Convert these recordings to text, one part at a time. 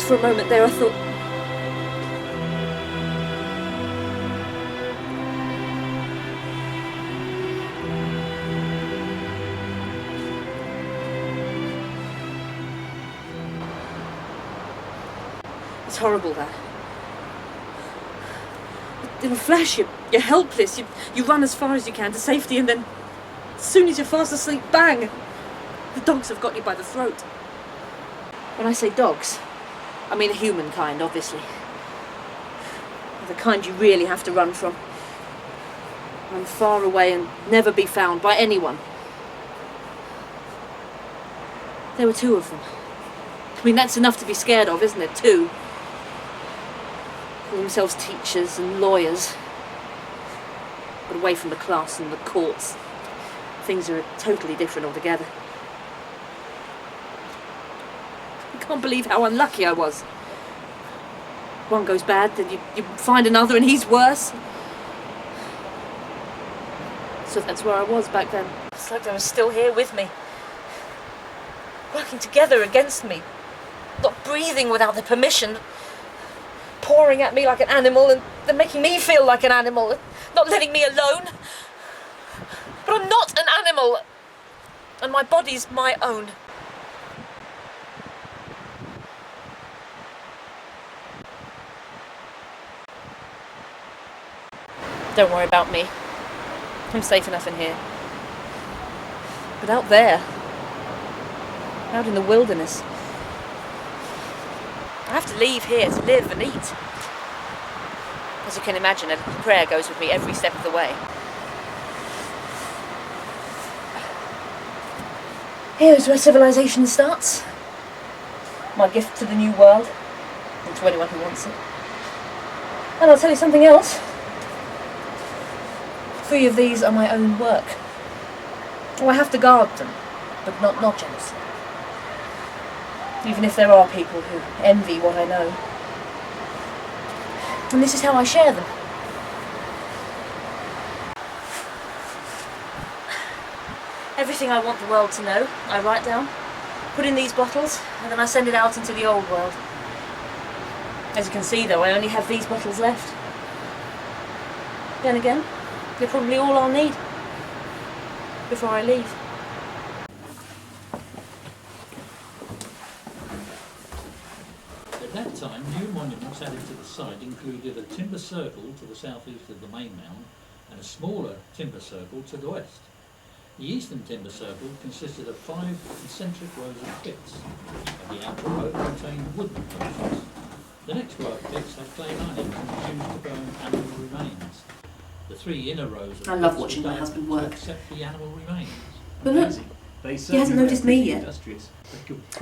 For a moment there I thought, it's horrible that. In a flash you're helpless, you run as far as you can to safety, and then as soon as you're fast asleep, bang! The dogs have got you by the throat. When I say dogs, I mean a human kind, obviously. The kind you really have to run from. Run far away and never be found by anyone. There were 2 of them. I mean, that's enough to be scared of, isn't it? 2. Call themselves teachers and lawyers. But away from the class and the courts, things are totally different altogether. I can't believe how unlucky I was. One goes bad, then you find another and he's worse. So that's where I was back then. It's like they were still here with me. Working together against me. Not breathing without their permission. Pouring at me like an animal, and then making me feel like an animal. Not letting me alone. But I'm not an animal. And my body's my own. Don't worry about me. I'm safe enough in here. But out there, out in the wilderness, I have to leave here to live and eat. As you can imagine, a prayer goes with me every step of the way. Here's where civilization starts. My gift to the new world, and to anyone who wants it. And I'll tell you something else. 3 of these are my own work. Oh, I have to guard them, but not jealously. Even if there are people who envy what I know. And this is how I share them. Everything I want the world to know, I write down, put in these bottles, and then I send it out into the old world. As you can see though, I only have these bottles left. Then again, they're probably all I'll need before I leave. At that time, new monuments added to the site included a timber circle to the southeast of the main mound and a smaller timber circle to the west. The eastern timber circle consisted of 5 concentric rows of pits, and the outer row contained wooden posts. The next row of pits had clay linings and used to burn animal remains. The 3 inner rows of I love watching my husband work. Except the animal remains. But look, he hasn't noticed me yet.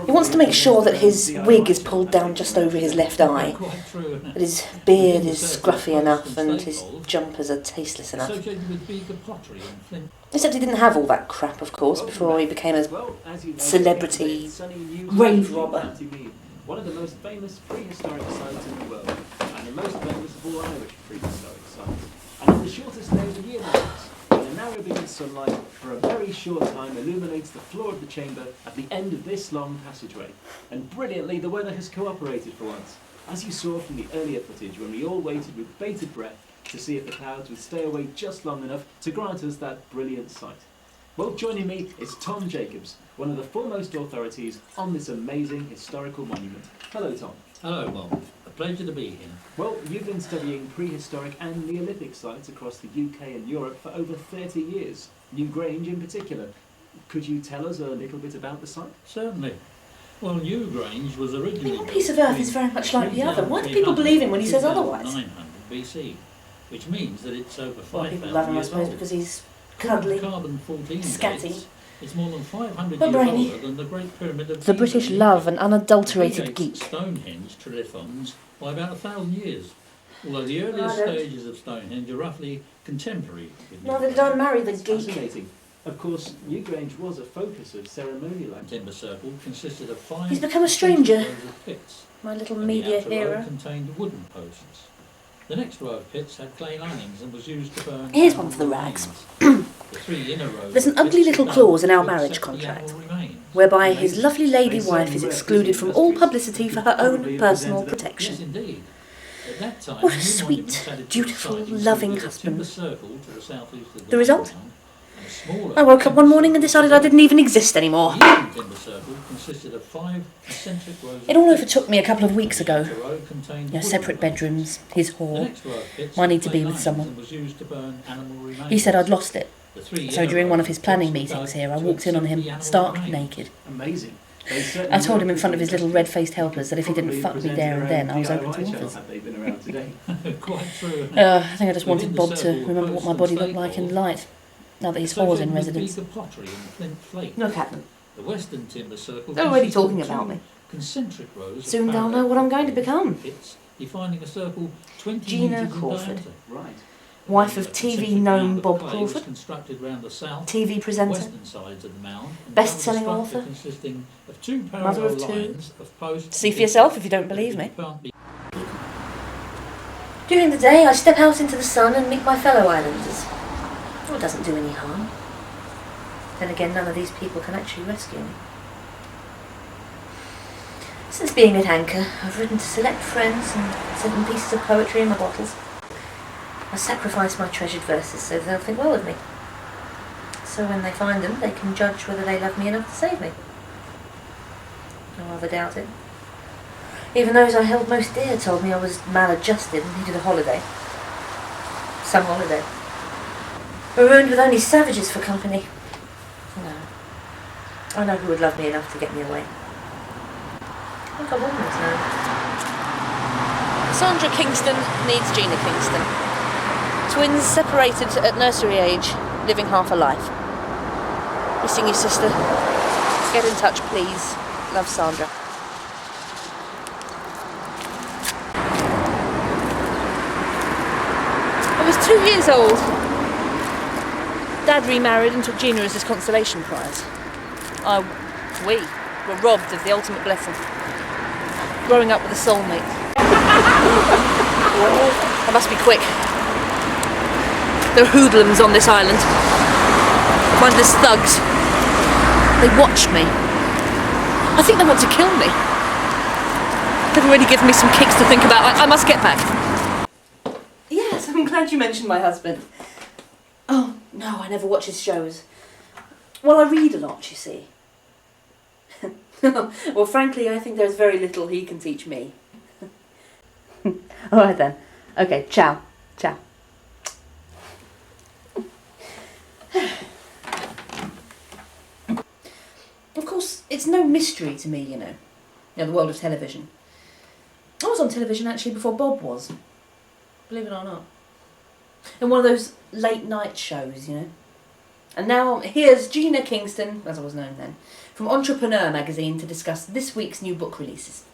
He wants to make sure that his wig is pulled down just over his left eye, that his beard is scruffy enough and his jumpers are tasteless enough. Except he didn't have all that crap, of course, before he became a celebrity grave robber. One of the most famous prehistoric sites in the world, and the most famous of all Irish prehistoric sites. And on the shortest day of the year, when a narrow beam of sunlight for a very short time illuminates the floor of the chamber at the end of this long passageway. And brilliantly, the weather has cooperated for once, as you saw from the earlier footage when we all waited with bated breath to see if the clouds would stay away just long enough to grant us that brilliant sight. Well, joining me is Tom Jacobs, one of the foremost authorities on this amazing historical monument. Hello, Tom. Hello, Bob. A pleasure to be here. Well, you've been studying prehistoric and Neolithic sites across the UK and Europe for over 30 years, New Grange in particular. Could you tell us a little bit about the site? Certainly. Well, New Grange was originally... One piece of earth is very much like the other. Why do people believe him when he says otherwise? 900 BC. which means that it's over Well, 5,000 people love him, I years suppose, old. because he's According cuddly. to carbon-14 scatty. dates, it's more than 500 But years brainy. older than the Great Pyramid of The Giza British in love Egypt. an unadulterated Predates geek. Stonehenge trilithons by about 1,000 years, although the earliest I don't. stages of Stonehenge are roughly contemporary with Neither did Newgrange. I marry the It's geek. fascinating. Of course, Newgrange was a focus of ceremonial The activity. timber circle consisted of 5 He's become a stranger. rows of pits, My little and media the outer row hero. contained wooden posts. The next row of pits had clay linings and was used to burn Here's one for the animal rags. remains. The 3 inner rows There's of an ugly pits little were clause in our dug to marriage accept the contract, animal remains. whereby his lovely lady They wife certainly is were excluded from all publicity for her own Probably personal represented- Yes, protection. indeed. At that time, What a new sweet, monuments added to the dutiful, site included loving a husband. timber circle to the southeast of The result? ground and a smaller I woke up timber one morning and circle decided to I the didn't even exist anymore. The eastern timber circle consisted of 5 eccentric rows It of all pits. overtook me a couple of weeks The ago. outer row contained Your wooden separate posts. bedrooms, his The whore. next row of pits I need had to clay be with linings someone. and was used to burn animal remains. He said I'd lost it. The 3 So inner during one of rows his pits planning were meetings dug here, I to walked in on accept him the animal stark remains. naked. Amazing. They certainly I told were him in front of his little pretty red-faced helpers that if he didn't Probably fuck me presented there and their then, own I was open DIY to show offers. had they been around today. Quite true. I think I just wanted Within the Bob to circle were remember what my posts body and looked like in staples light, now that his whore's associated in with residence. beaker pottery and flint flake. Look at them. The western timber circle They're already consisted of talking about 2 me. concentric rows of Soon they'll parallel know what I'm going to pits, become. pits, defining a circle 20 Gina metres in Crawford. diameter. Right. Wife The of TV concentric gnome mound of Bob clay was Crawford, constructed round the south TV and presenter, western sides of the mound, and best-selling covered a structure author, consisting of 2 mother parallel of 2. lines of posts. See and for yourself if pieces you don't that believe could me. be During the day, I step out into the sun and meet my fellow islanders. Well, it doesn't do any harm. Then again, none of these people can actually rescue me. Since being at anchor, I've written to select friends and sent them pieces of poetry in my bottles. I sacrifice my treasured verses so they'll think well of me. So when they find them, they can judge whether they love me enough to save me. I rather doubt it. Even those I held most dear told me I was maladjusted and needed a holiday. Some holiday. Marooned with only savages for company. No. I know who would love me enough to get me away. I think I want them to know. Sandra Kingston needs Gina Kingston. Twins separated at nursery age, living half a life. Missing you, sister. Get in touch, please. Love, Sandra. I was 2 years old. Dad remarried and took Gina as his consolation prize. We were robbed of the ultimate blessing. Growing up with a soulmate. I must be quick. There are hoodlums on this island. Mindless thugs. They watched me. I think they want to kill me. They've already given me some kicks to think about. I must get back. Yes, I'm glad you mentioned my husband. Oh, no, I never watch his shows. Well, I read a lot, you see. Well, frankly, I think there's very little he can teach me. All right then. Okay, ciao. Ciao. Of course, it's no mystery to me, you know, the world of television. I was on television actually before Bob was, believe it or not. In one of those late night shows, you know. And now here's Gina Kingston, as I was known then, from Entrepreneur magazine to discuss this week's new book releases.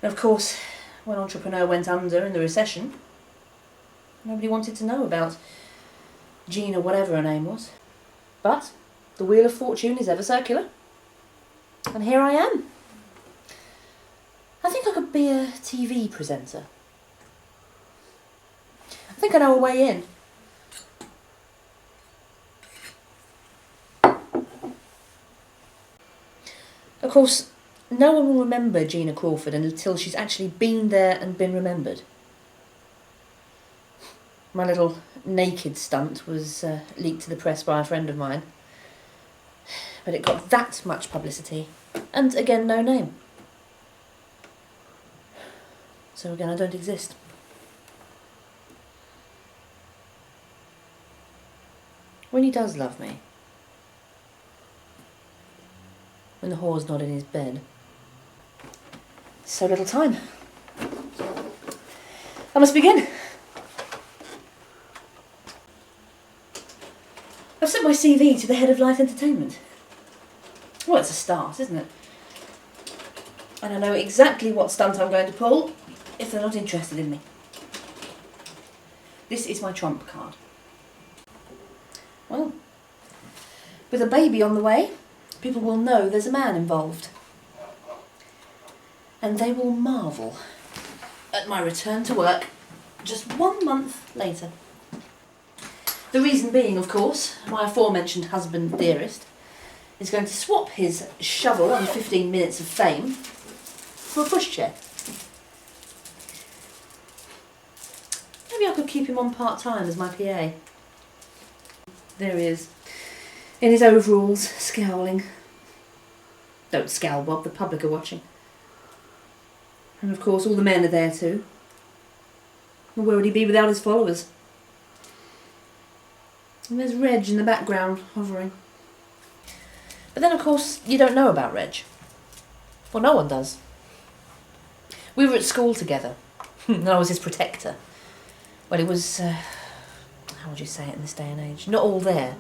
And of course, when Entrepreneur went under in the recession, nobody wanted to know about Gina whatever her name was. But the wheel of fortune is ever circular. And here I am. I think I could be a TV presenter. I think I know a way in. Of course, no one will remember Gina Crawford until she's actually been there and been remembered. My little naked stunt was leaked to the press by a friend of mine. But it got that much publicity, and again, no name. So again, I don't exist. When he does love me, when the whore's not in his bed, so little time. I must begin. I've sent my CV to the head of Light Entertainment. Well, it's a start, isn't it? And I know exactly what stunt I'm going to pull if they're not interested in me. This is my trump card. Well, with a baby on the way, people will know there's a man involved. And they will marvel at my return to work just 1 month later. The reason being, of course, my aforementioned husband dearest is going to swap his shovel and 15 minutes of fame for a pushchair. Maybe I could keep him on part-time as my PA. There he is, in his overalls, scowling. Don't scowl, Bob, the public are watching. And of course all the men are there too. Where would he be without his followers? And there's Reg in the background, hovering. But then of course you don't know about Reg. Well, no one does. We were at school together, and I was his protector. Well, it was, how would you say it in this day and age? Not all there.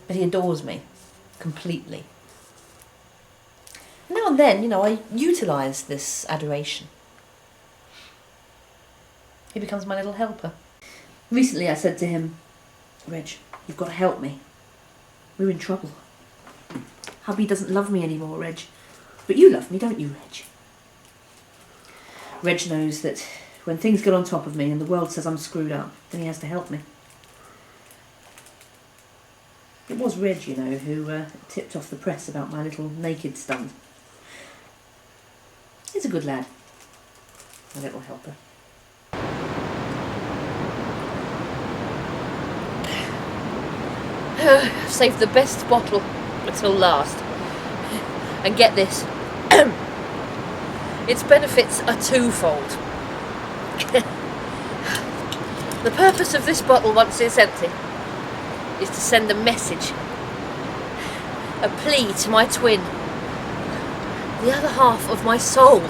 But he adores me, completely. Now and then, I utilise this adoration. He becomes my little helper. Recently I said to him, Reg, you've got to help me. We're in trouble. Hubby doesn't love me anymore, Reg. But you love me, don't you, Reg? Reg knows that when things get on top of me and the world says I'm screwed up, then he has to help me. It was Reg, who tipped off the press about my little naked stunt. He's a good lad. My little helper. Saved the best bottle until last. And get this. Its benefits are twofold. The purpose of this bottle, once it's empty, is to send a message. A plea to my twin. The other half of my soul.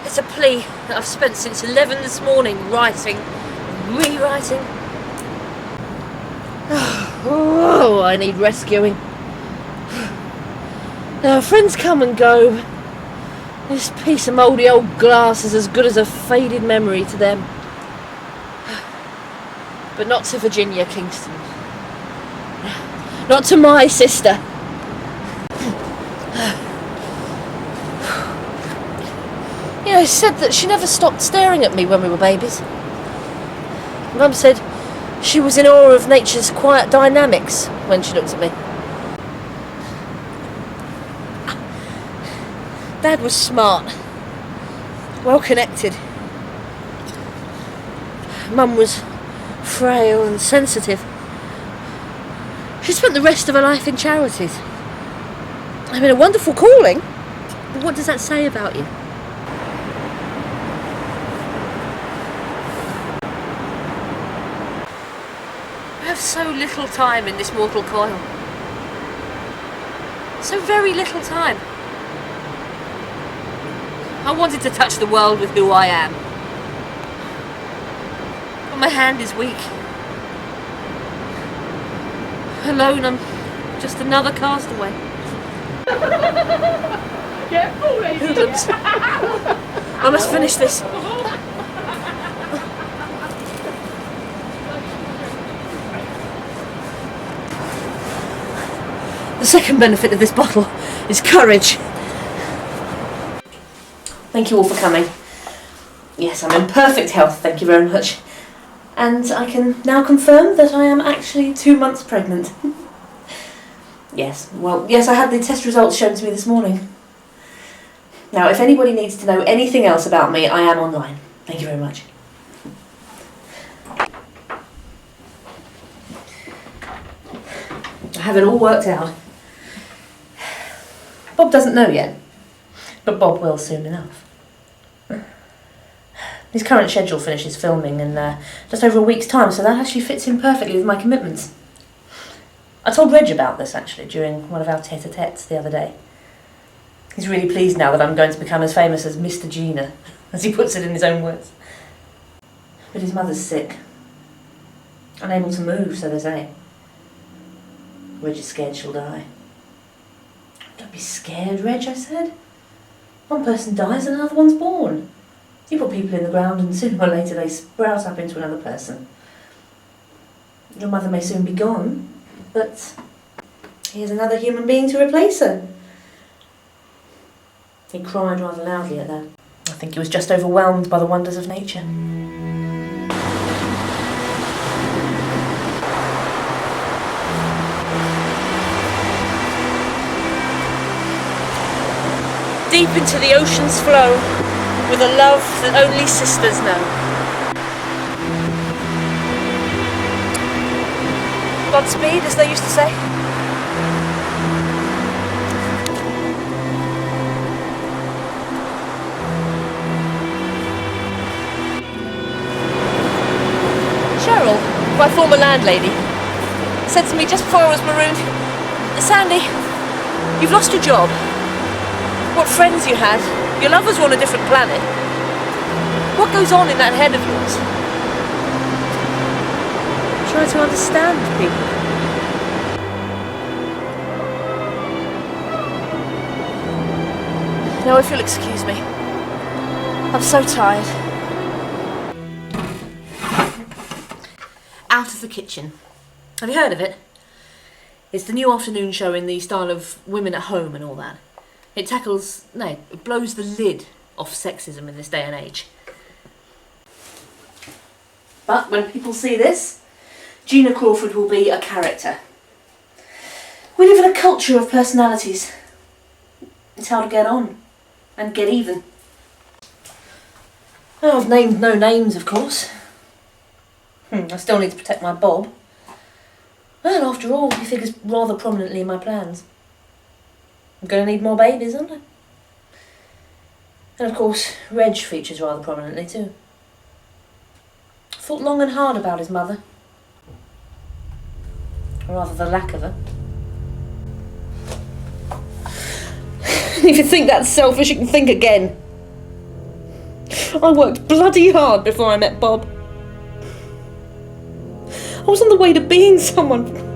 It's a plea that I've spent since 11 this morning writing, rewriting. Oh, I need rescuing. Now, friends come and go. This piece of mouldy old glass is as good as a faded memory to them. But not to Virginia Kingston. Not to my sister. It's said that she never stopped staring at me when we were babies. Mum said she was in awe of nature's quiet dynamics when she looked at me. Dad was smart, well connected. Mum was frail and sensitive. She spent the rest of her life in charities. I mean, a wonderful calling, but what does that say about you? I have so little time in this mortal coil. So very little time. I wanted to touch the world with who I am. But my hand is weak. Alone, I'm just another castaway. Hoodlums. I must finish this. The second benefit of this bottle is courage. Thank you all for coming. Yes, I'm in perfect health, thank you very much. And I can now confirm that I am actually 2 months pregnant. Yes, I had the test results shown to me this morning. Now, if anybody needs to know anything else about me, I am online. Thank you very much. I have it all worked out. Bob doesn't know yet, but Bob will soon enough. His current schedule finishes filming in just over a week's time, so that actually fits in perfectly with my commitments. I told Reg about this, actually, during one of our tete-a-tetes the other day. He's really pleased now that I'm going to become as famous as Mr. Gina, as he puts it in his own words. But his mother's sick, Unable to move, so they say. Reg is scared she'll die. Don't be scared, Reg, I said. One person dies and another one's born. You put people in the ground and sooner or later they sprout up into another person. Your mother may soon be gone, but here's another human being to replace her. He cried rather loudly at that. I think he was just overwhelmed by the wonders of nature. Deep into the ocean's flow, with a love that only sisters know. Godspeed, as they used to say. Cheryl, my former landlady, said to me just before I was marooned, "Sandy, you've lost your job. What friends you had. Your lovers were on a different planet. What goes on in that head of yours?" Try to understand people. Now, if you'll excuse me, I'm so tired. Out of the Kitchen. Have you heard of it? It's the new afternoon show in the style of Women at Home and all that. It it blows the lid off sexism in this day and age. But when people see this, Gina Crawford will be a character. We live in a culture of personalities. It's how to get on and get even. Oh, I've named no names, of course. I still need to protect my Bob. Well, after all, he figures rather prominently in my plans. I'm going to need more babies, aren't I? And of course, Reg features rather prominently too. Thought long and hard about his mother. Or rather, the lack of her. If you think that's selfish, you can think again. I worked bloody hard before I met Bob. I was on the way to being someone.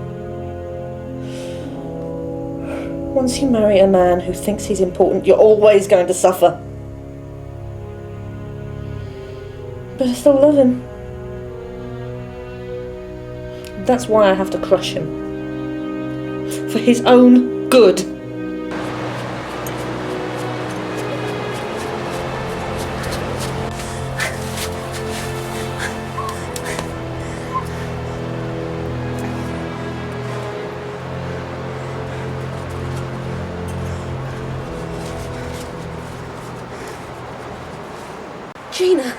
Once you marry a man who thinks he's important, you're always going to suffer. But I still love him. That's why I have to crush him. For his own good. Gina.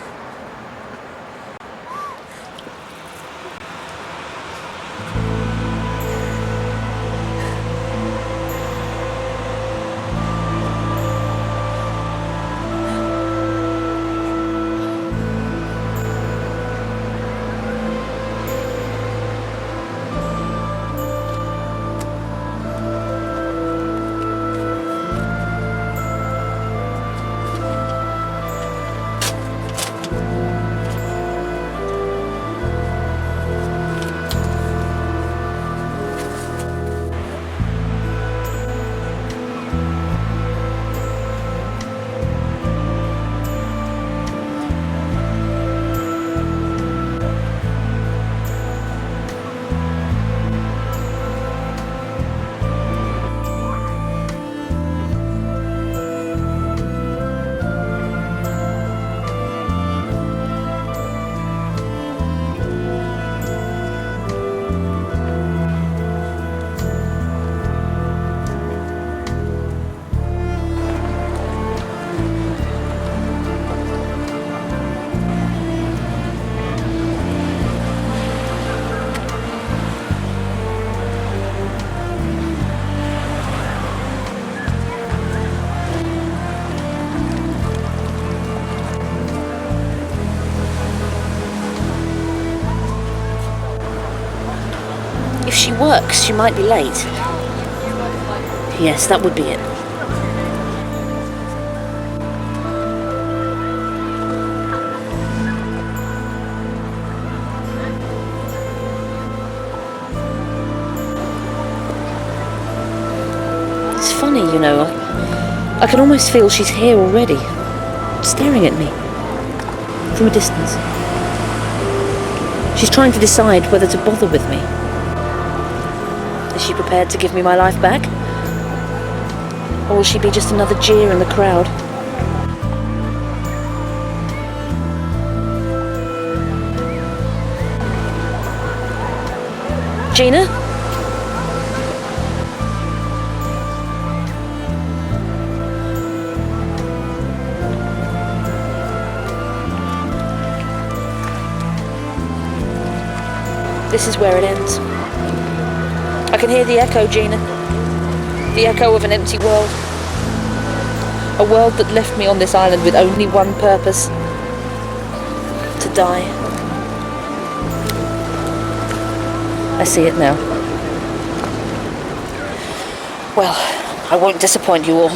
If she works, she might be late. Yes, that would be it. It's funny, you know. I can almost feel she's here already, staring at me from a distance. She's trying to decide whether to bother with me. Is she prepared to give me my life back? Or will she be just another jeer in the crowd? Gina? This is where it ends. I can hear the echo, Gina. The echo of an empty world. A world that left me on this island with only one purpose. To die. I see it now. Well, I won't disappoint you all.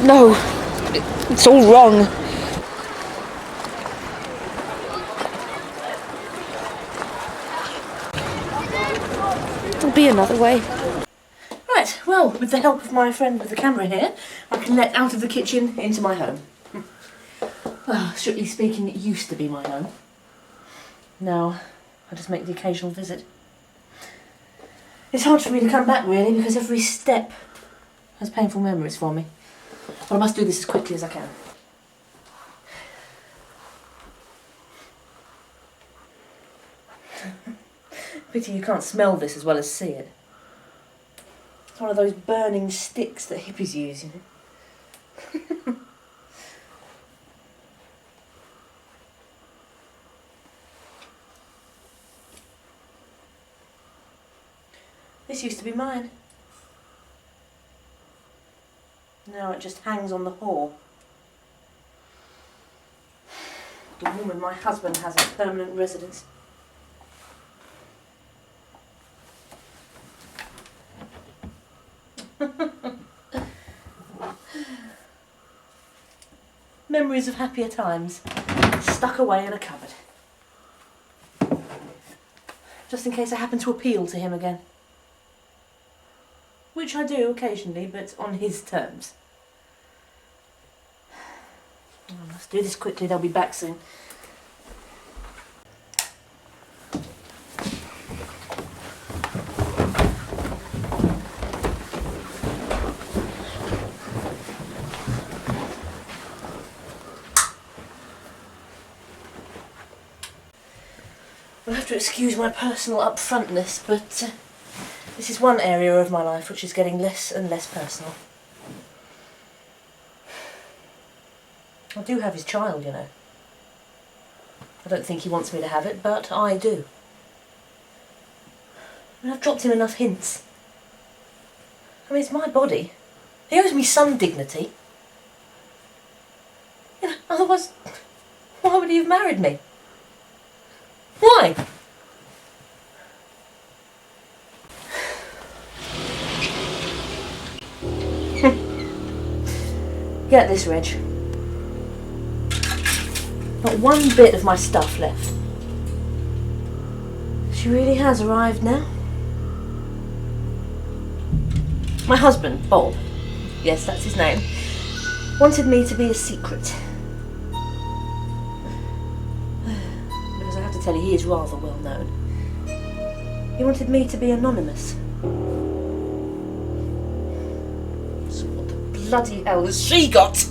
No, it's all wrong. There'll be another way. Right, well, with the help of my friend with the camera here, I can let out of the kitchen into my home. Well, strictly speaking, it used to be my home. Now, I just make the occasional visit. It's hard for me to come back, really, because every step has painful memories for me. But I must do this as quickly as I can. Pity you can't smell this as well as see it. It's one of those burning sticks that hippies use, you know. This used to be mine. Now it just hangs on the hall. The woman my husband has a permanent residence. Memories of happier times, stuck away in a cupboard. Just in case I happen to appeal to him again. Which I do occasionally, but on his terms. I must do this quickly, they'll be back soon. You'll have to excuse my personal upfrontness, but this is one area of my life which is getting less and less personal. I do have his child, you know. I don't think he wants me to have it, but I do. I mean, I've dropped him enough hints. I mean, it's my body. He owes me some dignity. You know, otherwise, why would he have married me? Why? Get this, Reg. Not one bit of my stuff left. She really has arrived now. My husband, Bob, yes, that's his name, wanted me to be a secret. Because I have to tell you, he is rather well known. He wanted me to be anonymous. So what the bloody hell has she got?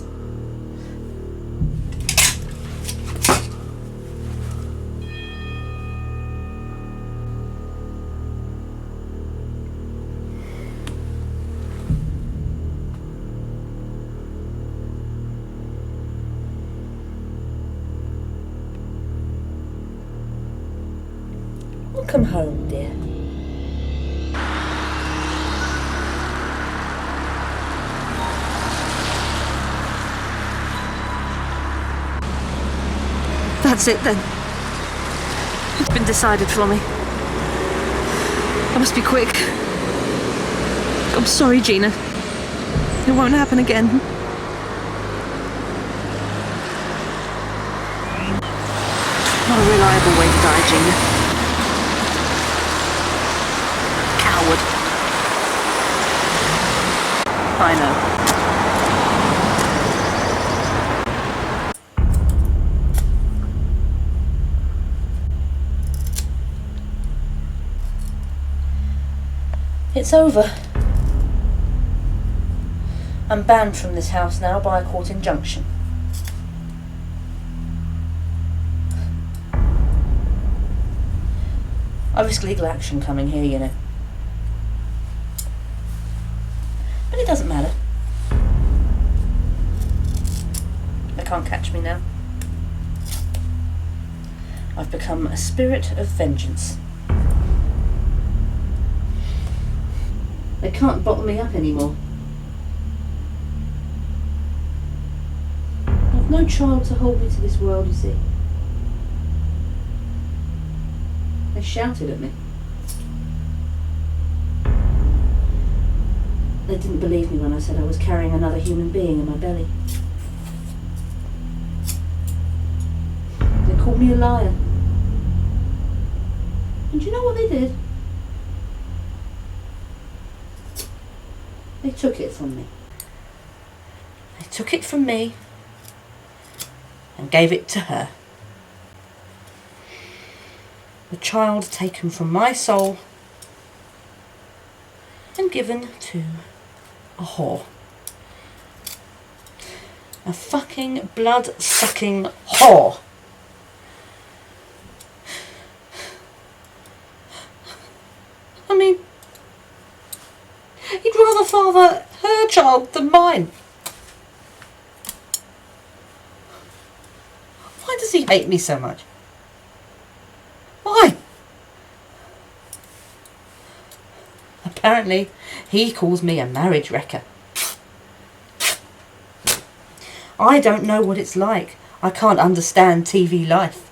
Welcome home, dear. That's it then. It's been decided for me. I must be quick. I'm sorry, Gina. It won't happen again. Not a reliable way to die, Gina. would. I know. It's over. I'm banned from this house now by a court injunction. I risk legal action coming here, you know. But it doesn't matter. They can't catch me now. I've become a spirit of vengeance. They can't bottle me up anymore. I've no child to hold me to this world, you see. They shouted at me. They didn't believe me when I said I was carrying another human being in my belly. They called me a liar. And do you know what they did? They took it from me. They took it from me and gave it to her. The child taken from my soul and given to a whore. A fucking blood-sucking whore. I mean, he'd rather father her child than mine. Why does he hate me so much? Why? Apparently, he calls me a marriage wrecker. I don't know what it's like. I can't understand TV life.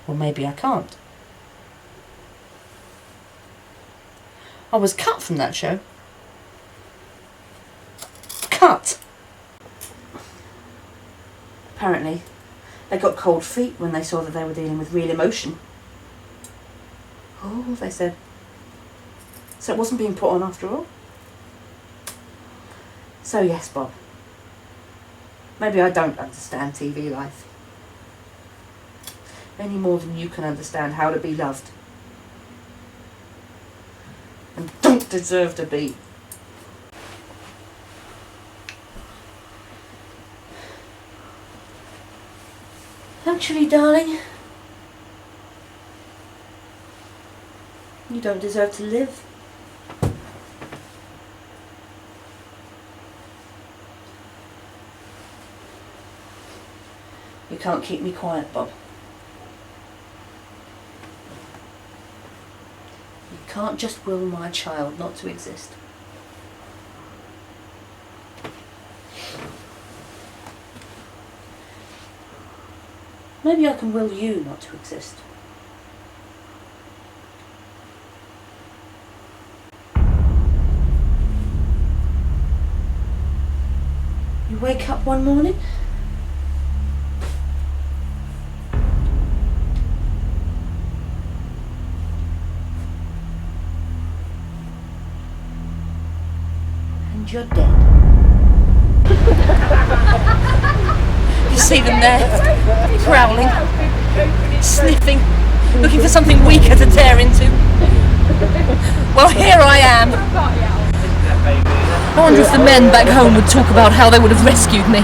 Well, maybe I can't. I was cut from that show. Cut. Apparently, they got cold feet when they saw that they were dealing with real emotion. Oh, they said. So it wasn't being put on after all? So yes, Bob. Maybe I don't understand TV life. Any more than you can understand how to be loved. And don't deserve to be. Actually, darling, you don't deserve to live. You can't keep me quiet, Bob. You can't just will my child not to exist. Maybe I can will you not to exist. You wake up one morning, and you're dead. You see them there, prowling, sniffing, looking for something weaker to tear into. Well, here I am. I wonder if the men back home would talk about how they would have rescued me.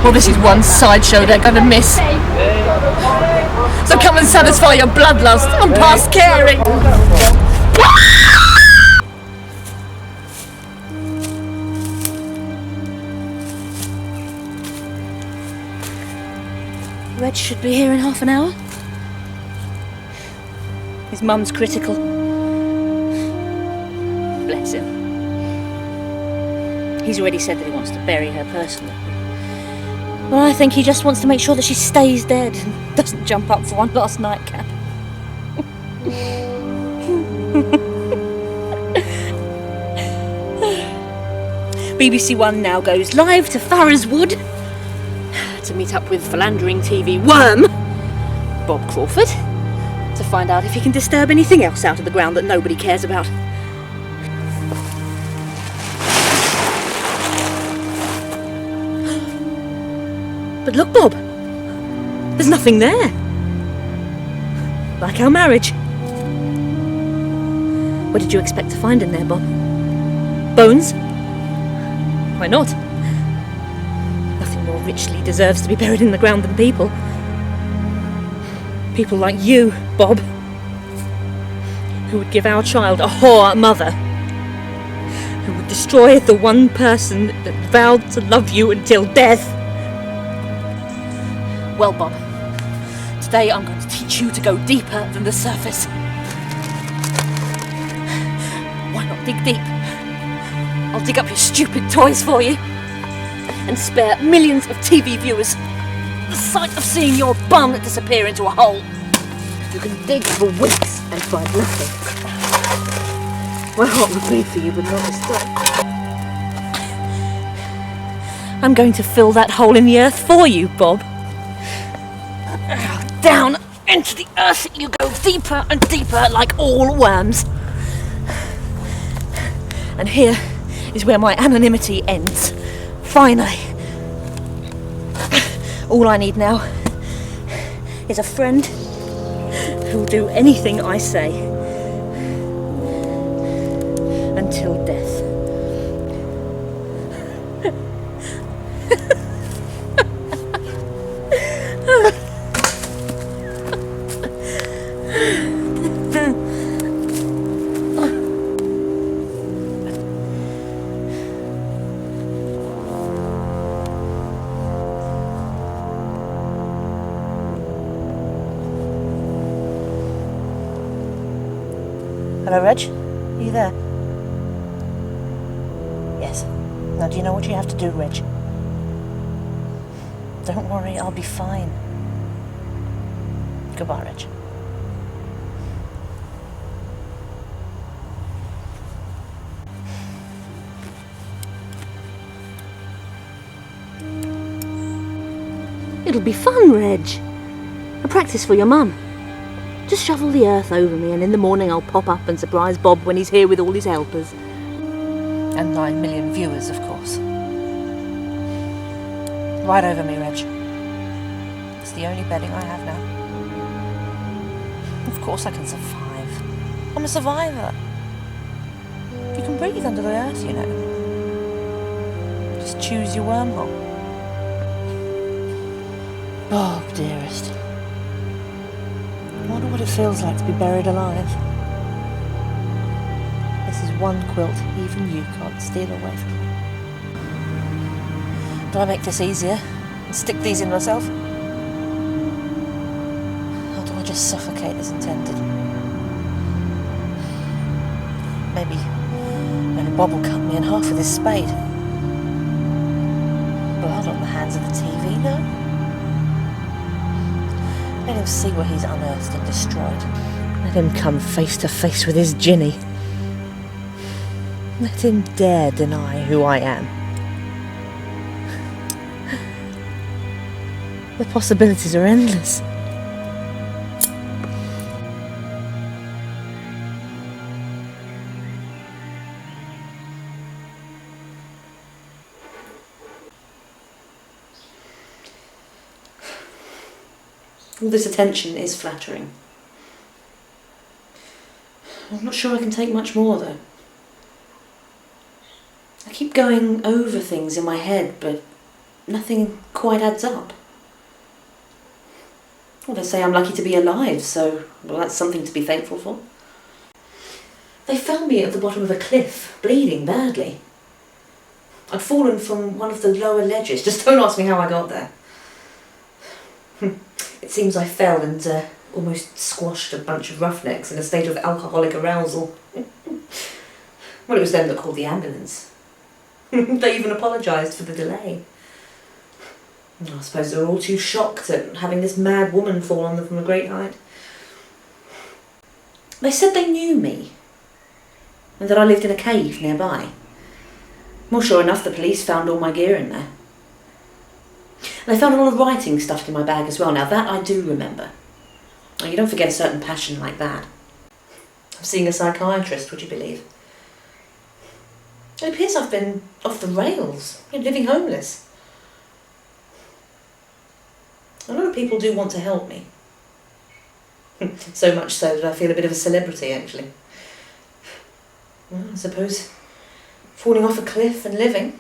Well, this is one sideshow they're going to miss. So come and satisfy your bloodlust. I'm past caring. Reg should be here in half an hour. His mum's critical. Bless him. He's already said that he wants to bury her personally. Well, I think he just wants to make sure that she stays dead and doesn't jump up for one last nightcap. BBC One now goes live to Farrers Wood to meet up with philandering TV worm Bob Crawford to find out if he can disturb anything else out of the ground that nobody cares about. But look, Bob, there's nothing there. Like our marriage. What did you expect to find in there, Bob? Bones? Why not? Nothing more richly deserves to be buried in the ground than people. People like you, Bob, who would give our child a whore mother, who would destroy the one person that vowed to love you until death. Well, Bob, today I'm going to teach you to go deeper than the surface. Why not dig deep? I'll dig up your stupid toys for you and spare millions of TV viewers the sight of seeing your bum disappear into a hole. You can dig for weeks and find nothing. My heart would bleed for you, but not this time. I'm going to fill that hole in the earth for you, Bob. Down into the earth you go, deeper and deeper, like all worms. And here is where my anonymity ends. Finally. All I need now is a friend who will do anything I say until death. Hello, Reg? Are you there? Yes. Now, do you know what you have to do, Reg? Don't worry, I'll be fine. Goodbye, Reg. It'll be fun, Reg. A practice for your mum. Just shovel the earth over me and in the morning I'll pop up and surprise Bob when he's here with all his helpers. And 9 million viewers, of course. Right over me, Reg. It's the only bedding I have now. Of course I can survive. I'm a survivor. You can breathe under the earth, you know. Just choose your wormhole. Bob, dearest. I wonder what it feels like to be buried alive. This is one quilt even you can't steal away from me. Do I make this easier and stick these in myself? Or do I just suffocate as intended? Maybe Bob will cut me in half with his spade. Blood on the hands of the TV, though? Let him see what he's unearthed and destroyed. Let him come face to face with his Ginny. Let him dare deny who I am. The possibilities are endless. All this attention is flattering. I'm not sure I can take much more, though. I keep going over things in my head, but nothing quite adds up. Well, they say I'm lucky to be alive, so, well, that's something to be thankful for. They found me at the bottom of a cliff, bleeding badly. I'd fallen from one of the lower ledges. Just don't ask me how I got there. It seems I fell and almost squashed a bunch of roughnecks in a state of alcoholic arousal. Well, it was them that called the ambulance. They even apologised for the delay. I suppose they were all too shocked at having this mad woman fall on them from a great height. They said they knew me, and that I lived in a cave nearby. Well, sure enough, the police found all my gear in there. And they found a lot of writing stuffed in my bag as well. Now, that I do remember. Oh, you don't forget a certain passion like that. I'm seeing a psychiatrist, would you believe? It appears I've been off the rails, living homeless. A lot of people do want to help me. So much so that I feel a bit of a celebrity, actually. Well, I suppose falling off a cliff and living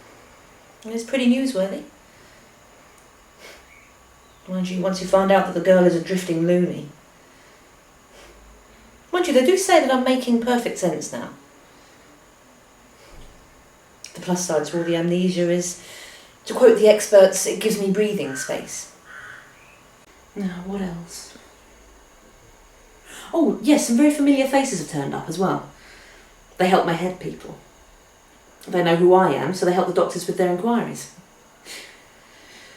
is pretty newsworthy. Mind you, once you find out that the girl is a drifting loony. Mind you, they do say that I'm making perfect sense now. The plus side to all the amnesia is, to quote the experts, it gives me breathing space. Now, what else? Oh, yes, some very familiar faces have turned up as well. They help my head people. They know who I am, so they help the doctors with their inquiries.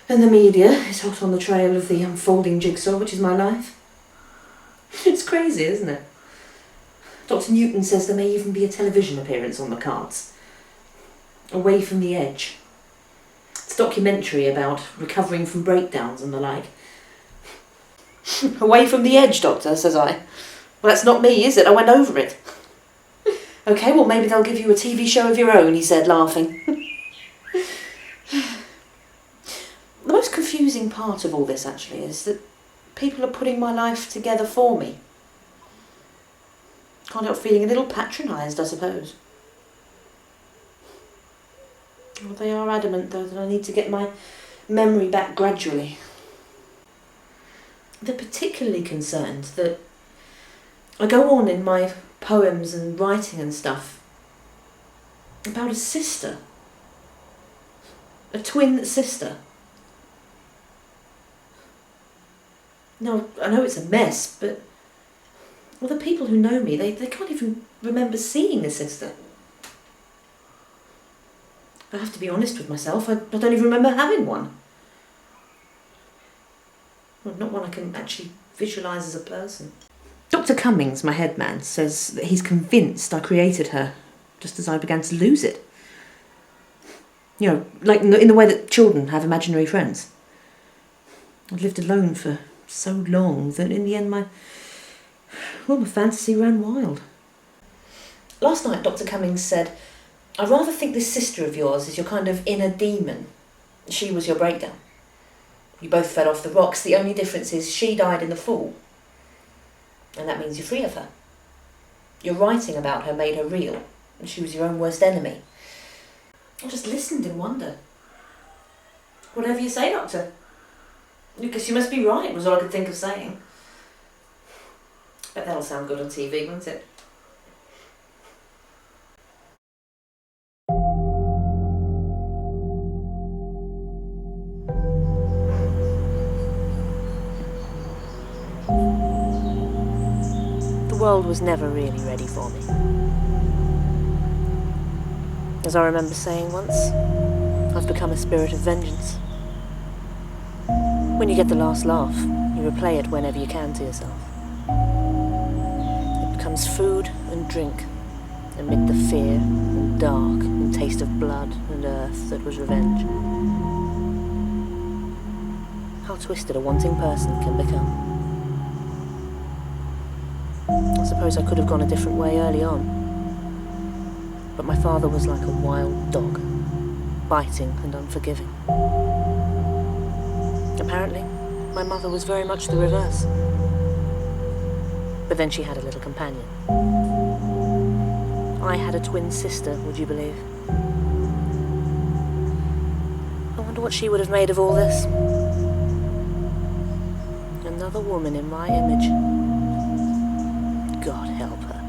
And the media is hot on the trail of the unfolding jigsaw, which is my life. It's crazy, isn't it? Dr. Newton says there may even be a television appearance on the cards. Away from the Edge. It's a documentary about recovering from breakdowns and the like. Away from the Edge, Doctor, says I. Well, that's not me, is it? I went over it. OK, well, maybe they'll give you a TV show of your own, he said, laughing. The most confusing part of all this, actually, is that people are putting my life together for me. Can't help feeling a little patronised, I suppose. Well, they are adamant, though, that I need to get my memory back gradually. They're particularly concerned that I go on in my poems and writing and stuff about a sister. A twin sister. Now, I know it's a mess, but well, the people who know me, they can't even remember seeing a sister. I have to be honest with myself, I don't even remember having one. Well, not one I can actually visualise as a person. Dr. Cummings, my head man, says that he's convinced I created her just as I began to lose it. You know, like in the way that children have imaginary friends. I've lived alone for so long that in the end my fantasy ran wild. Last night Dr. Cummings said, I rather think this sister of yours is your kind of inner demon. She was your breakdown. You both fell off the rocks. The only difference is she died in the fall. And that means you're free of her. Your writing about her made her real, and she was your own worst enemy. I just listened in wonder. Whatever you say, Doctor. Because you must be right, was all I could think of saying. Bet that'll sound good on TV, won't it? The world was never really ready for me. As I remember saying once, I've become a spirit of vengeance. When you get the last laugh, you replay it whenever you can to yourself. It becomes food and drink, amid the fear and dark and taste of blood and earth that was revenge. How twisted a wanting person can become. I suppose I could have gone a different way early on. But my father was like a wild dog, biting and unforgiving. Apparently, my mother was very much the reverse. But then she had a little companion. I had a twin sister, would you believe? I wonder what she would have made of all this. Another woman in my image. God help her.